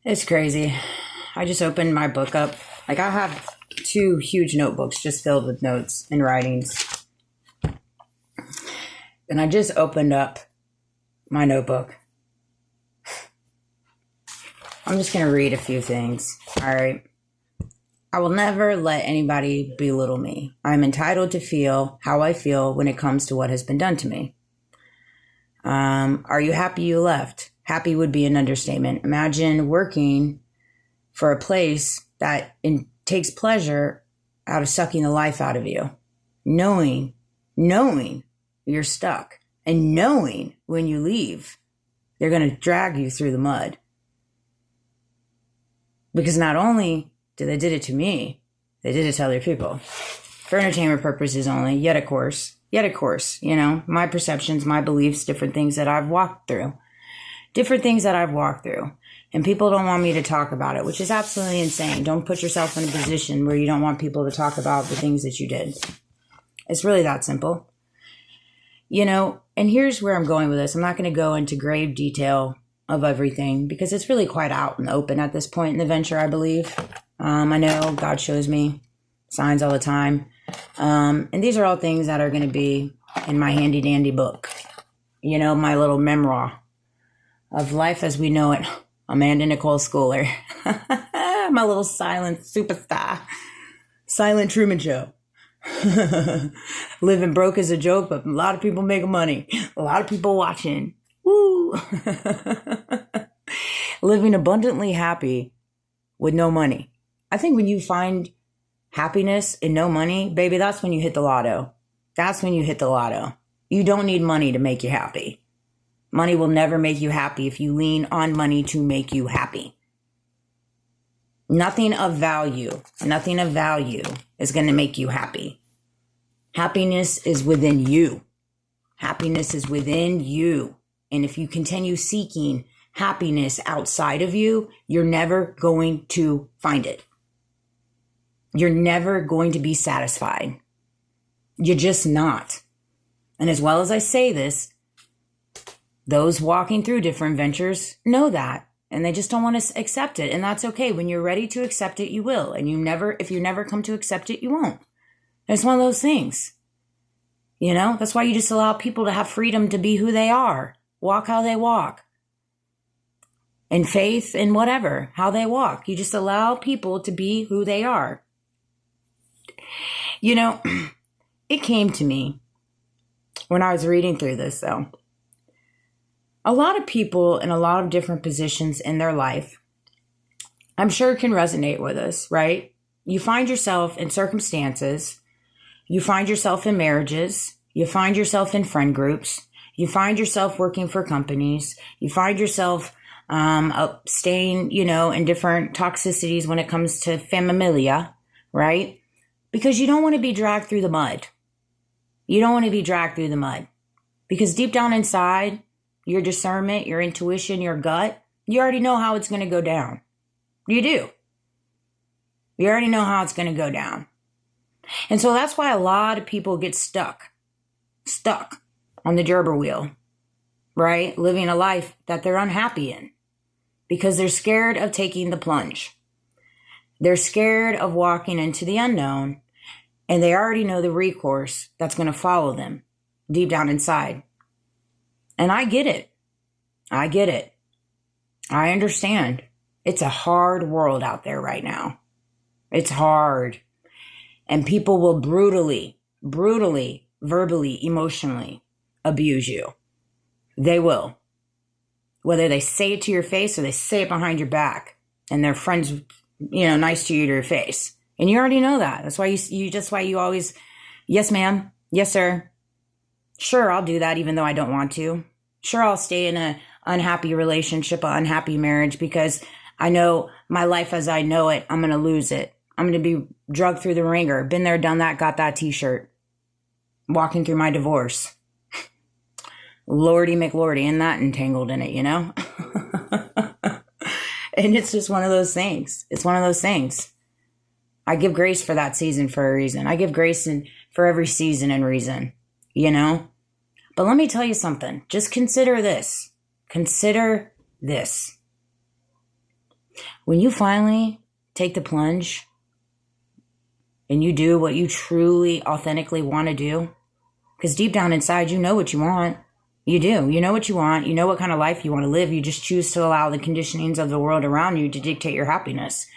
It's crazy. I just opened my book up. Like, I have two huge notebooks just filled with notes and writings. And I just opened up my notebook. I'm just going to read a few things. All right. I will never let anybody belittle me. I'm entitled to feel how I feel when it comes to what has been done to me. Are you happy you left? Happy would be an understatement. Imagine working for a place that takes pleasure out of sucking the life out of you. Knowing you're stuck and knowing when you leave, they're going to drag you through the mud. Because not only did they did it to me, they did it to other people. For entertainment purposes only, yet of course, you know, my perceptions, my beliefs, different things that I've walked through. And people don't want me to talk about it, which is absolutely insane. Don't put yourself in a position where you don't want people to talk about the things that you did. It's really that simple. You know, and here's where I'm going with this. I'm not going to go into grave detail of everything because it's really quite out in the open at this point in the venture, I believe. I know God shows me signs all the time. And these are all things that are going to be in my handy dandy book. You know, my little memoir of life as we know it. Amanda Nicole Schooler. My little silent superstar. Silent Truman Show. Living broke is a joke, but a lot of people making money. A lot of people watching. Woo! Living abundantly happy with no money. I think when you find happiness and no money, baby, that's when you hit the lotto. That's when you hit the lotto. You don't need money to make you happy. Money will never make you happy if you lean on money to make you happy. Nothing of value is going to make you happy. Happiness is within you. Happiness is within you. And if you continue seeking happiness outside of you, you're never going to find it. You're never going to be satisfied. You're just not. And as well as I say this, those walking through different ventures know that, and they just don't want to accept it. And that's okay. When you're ready to accept it, you will. And if you never come to accept it, you won't. It's one of those things. You know, that's why you just allow people to have freedom to be who they are, walk how they walk, in faith and whatever, how they walk. You just allow people to be who they are. You know, it came to me when I was reading through this, though. A lot of people in a lot of different positions in their life, I'm sure can resonate with us, right? You find yourself in circumstances, you find yourself in marriages, you find yourself in friend groups, you find yourself working for companies, you find yourself staying, you know, in different toxicities when it comes to familia, right? Because you don't want to be dragged through the mud. You don't want to be dragged through the mud. Because deep down inside, your discernment, your intuition, your gut, you already know how it's going to go down. You do. You already know how it's going to go down. And so that's why a lot of people get stuck on the gerbil wheel, right? Living a life that they're unhappy in because they're scared of taking the plunge. They're scared of walking into the unknown, and they already know the recourse that's going to follow them deep down inside. And I get it. I understand. It's a hard world out there right now. It's hard. And people will brutally, verbally, emotionally abuse you. They will. Whether they say it to your face or they say it behind your back and their friends, you know, nice to you to your face. And you already know that. That's why you always, yes, ma'am. Yes, sir. Sure, I'll do that even though I don't want to. Sure, I'll stay in an unhappy relationship, an unhappy marriage because I know my life as I know it, I'm going to lose it. I'm going to be drugged through the ringer. Been there, done that, got that t-shirt. Walking through my divorce. Lordy McLordy, and that entangled in it, you know? And it's just one of those things. It's one of those things. I give grace for that season for a reason. I give grace for every season and reason, you know? But let me tell you something. Just consider this. Consider this. When you finally take the plunge and you do what you truly, authentically want to do, because deep down inside, you know what you want. You do. You know what you want. You know what kind of life you want to live. You just choose to allow the conditionings of the world around you to dictate your happiness.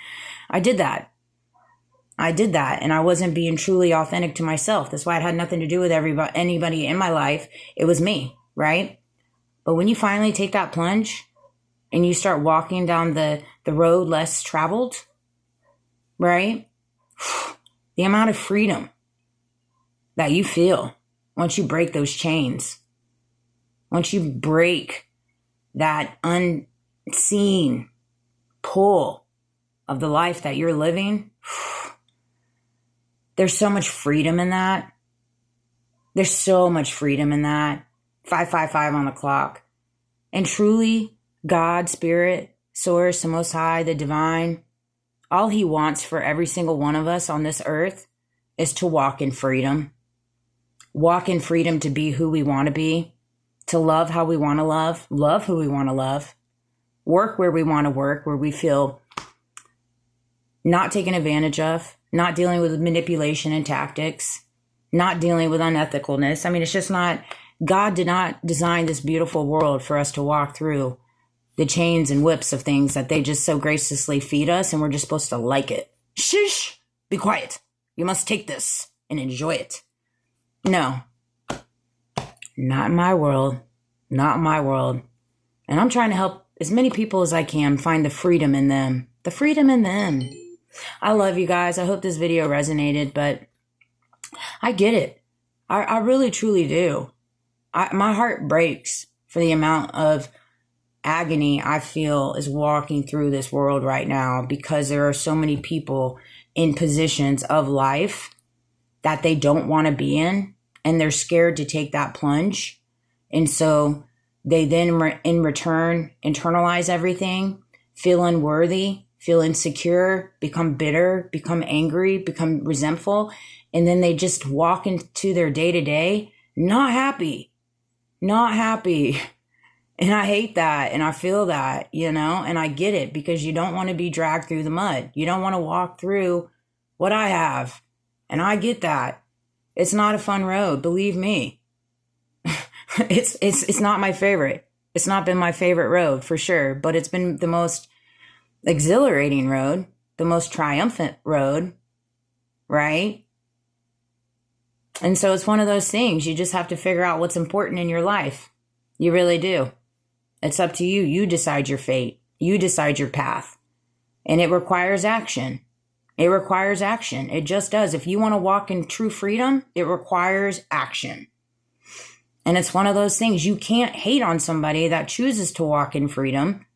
I did that. And I wasn't being truly authentic to myself. That's why it had nothing to do with anybody in my life. It was me, right? But when you finally take that plunge and you start walking down the road less traveled, right? The amount of freedom that you feel once you break those chains, once you break that unseen pull of the life that you're living, there's so much freedom in that. There's so much freedom in that. 555 on the clock. And truly, God, Spirit, Source, the Most High, the Divine, all He wants for every single one of us on this earth is to walk in freedom. Walk in freedom to be who we want to be, to love how we want to love who we want to love, work where we want to work, where we feel not taken advantage of, not dealing with manipulation and tactics, not dealing with unethicalness. I mean, it's just not, God did not design this beautiful world for us to walk through the chains and whips of things that they just so graciously feed us, and we're just supposed to like it. Shush! Be quiet. You must take this and enjoy it. No. Not in my world. Not in my world. And I'm trying to help as many people as I can find the freedom in them. The freedom in them. I love you guys. I hope this video resonated, but I get it. I really, truly do. My heart breaks for the amount of agony I feel is walking through this world right now, because there are so many people in positions of life that they don't want to be in, and they're scared to take that plunge. And so they then in return internalize everything, feel unworthy, feel insecure, become bitter, become angry, become resentful. And then they just walk into their day-to-day not happy. And I hate that. And I feel that, and I get it, because you don't want to be dragged through the mud. You don't want to walk through what I have. And I get that. It's not a fun road. Believe me. It's not my favorite. It's not been my favorite road for sure, but it's been the most exhilarating road, the most triumphant road, right? And so it's one of those things. You just have to figure out what's important in your life. You really do. It's up to you. You decide your fate. You decide your path. And it requires action. It requires action. It just does. If you want to walk in true freedom, it requires action. And it's one of those things. You can't hate on somebody that chooses to walk in freedom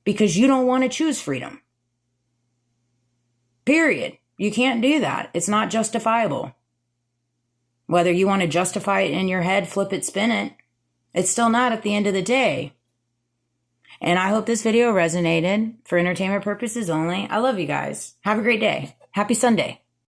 because you don't want to choose freedom. Period. You can't do that. It's not justifiable. Whether you want to justify it in your head, flip it, spin it, it's still not at the end of the day. And I hope this video resonated for entertainment purposes only. I love you guys. Have a great day. Happy Sunday.